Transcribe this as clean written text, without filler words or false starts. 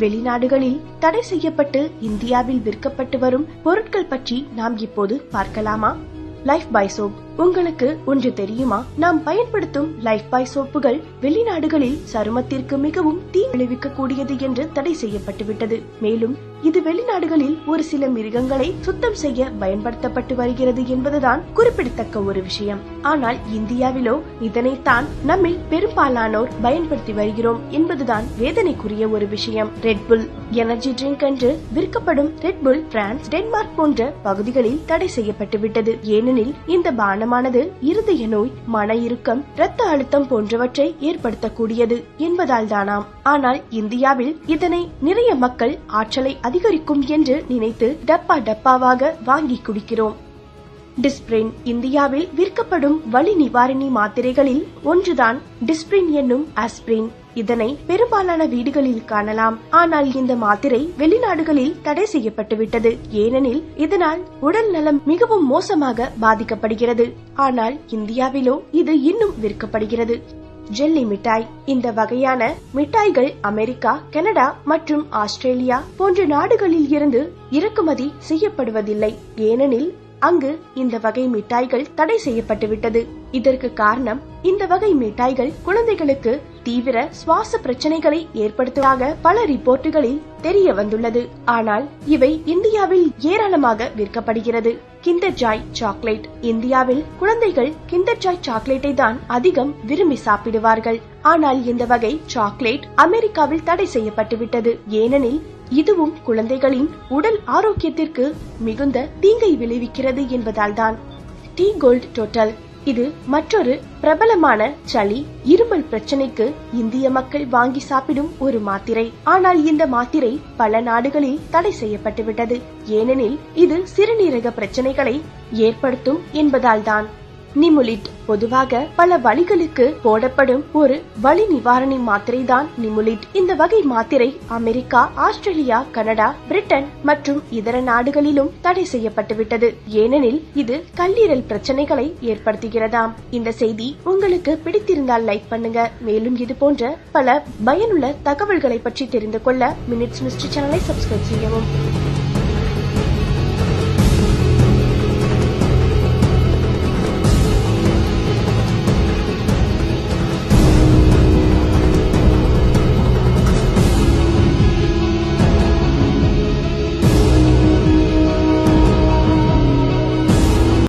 வெளிநாடுகளில் தடை செய்யப்பட்டு இந்தியாவில் விற்கப்பட்டு வரும் பொருட்கள் பற்றி நாம் இப்போது பார்க்கலாமா? லைஃப் பாய் சோப். உங்களுக்கு ஒன்று தெரியுமா? நாம் பயன்படுத்தும் லைஃப் பாய் சோப்புகள் வெளிநாடுகளில் சருமத்திற்கு மிகவும் தீ விளைவிக்க கூடியது என்று தடை செய்யப்பட்டுவிட்டது. மேலும் இது வெளிநாடுகளில் ஒரு சில மிருகங்களை சுத்தம் செய்ய பயன்படுத்தப்பட்டு வருகிறது என்பதுதான் குறிப்பிடத்தக்க ஒரு விஷயம். ஆனால் இந்தியாவிலோ இதனைத்தான் நம்மில் பெரும்பாலானோர் பயன்படுத்தி வருகிறோம் என்பதுதான் வேதனைக்குரிய ஒரு விஷயம். ரெட்புல் எனர்ஜி ட்ரிங்க் என்று விற்கப்படும் ரெட்புல் பிரான்ஸ், டென்மார்க் போன்ற பகுதிகளில் தடை செய்யப்பட்டு விட்டது. ஏனெனில் இந்த பானமானது இருதய நோய், மன இறுக்கம், இரத்த அழுத்தம் போன்றவற்றை ஏற்படுத்தக்கூடியது என்பதால் தானாம். ஆனால் இந்தியாவில் இதனை நிறைய மக்கள் ஆற்றலை அதிகரிக்கும் என்று நினைத்து டப்பா டப்பாவாக வாங்கி குடிக்கிறோம். டிஸ்பிரின். இந்தியாவில் விற்கப்படும் வலி நிவாரணி மாத்திரைகளில் ஒன்றுதான் டிஸ்பிரின் என்னும் ஆஸ்பிரின். இதனை பெரும்பாலான வீடுகளில் காணலாம். ஆனால் இந்த மாத்திரை வெளிநாடுகளில் தடை செய்யப்பட்டு விட்டது. ஏனெனில் இதனால் உடல் நலம் மிகவும் மோசமாக பாதிக்கப்படுகிறது. ஆனால் இந்தியாவிலோ இது இன்னும் விற்கப்படுகிறது. ஜெல்லி மிட்டாய். இந்த வகையான மிட்டாய்கள் அமெரிக்கா, கனடா மற்றும் ஆஸ்திரேலியா போன்ற நாடுகளில் இருந்து இறக்குமதி செய்யப்படுவதில்லை. ஏனெனில் அங்கு இந்த வகை மிட்டாய்கள் தடை செய்யப்பட்டு விட்டது. இதற்கு காரணம் இந்த வகை மிட்டாய்கள் குழந்தைகளுக்கு தீவிர சுவாச பிரச்சனைகளை ஏற்படுத்துவதாக பல ரிப்போர்ட்டுகளில் தெரிய வந்துள்ளது. ஆனால் இவை இந்தியாவில் ஏராளமாக விற்கப்படுகிறது. Kinder Joy chocolate. இந்தியாவில் குழந்தைகள் கிண்டர் ஜாய் சாக்லேட்டை தான் அதிகம் விரும்பி சாப்பிடுவார்கள். ஆனால் இந்த வகை சாக்லேட் அமெரிக்காவில் தடை செய்யப்பட்டு விட்டது. ஏனெனில் இதுவும் குழந்தைகளின் உடல் ஆரோக்கியத்திற்கு மிகுந்த தீங்கை விளைவிக்கிறது என்பதால் தான். D cold total. இது மற்றொரு பிரபலமான சளி, இருமல் பிரச்சனைக்கு இந்திய மக்கள் வாங்கி சாப்பிடும் ஒரு மாத்திரை. ஆனால் இந்த மாத்திரை பல நாடுகளில் தடை செய்யப்பட்டு விட்டது. ஏனெனில் இது சிறுநீரக பிரச்சனைகளை ஏற்படுத்தும் என்பதால் தான். நிமுலிட். பொதுவாக பல வலிகளுக்கு போடப்படும் ஒரு வலி நிவாரணி மாத்திரை தான் நிமுலிட். இந்த வகை மாத்திரை அமெரிக்கா, ஆஸ்திரேலியா, கனடா, பிரிட்டன் மற்றும் இதர நாடுகளிலும் தடை செய்யப்பட்டுவிட்டது. ஏனெனில் இது கல்லீரல் பிரச்சனைகளை ஏற்படுத்துகிறதாம். இந்த செய்தி உங்களுக்கு பிடித்திருந்தால் லைக் பண்ணுங்க. மேலும் இது போன்ற பல பயனுள்ள தகவல்களை பற்றி தெரிந்து கொள்ள மினிட்ஸ் மிஸ்ட்ரி சேனலை சப்ஸ்கிரைப் செய்யவும்.